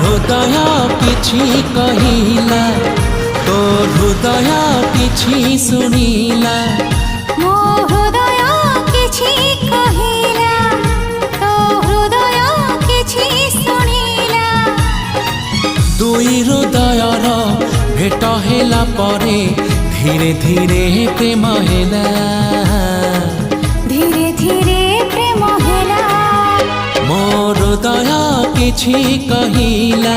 हृदय किछि कहिला तो हृदय किछि सुनिला मो हृदय किछि कहिला तो हृदय किछि सुनिला दुई हृदयर भेट हेला परे धीरे धीरे प्रेम हेला धीरे धीरे प्रेम हेला मो हृदय किछि कहिला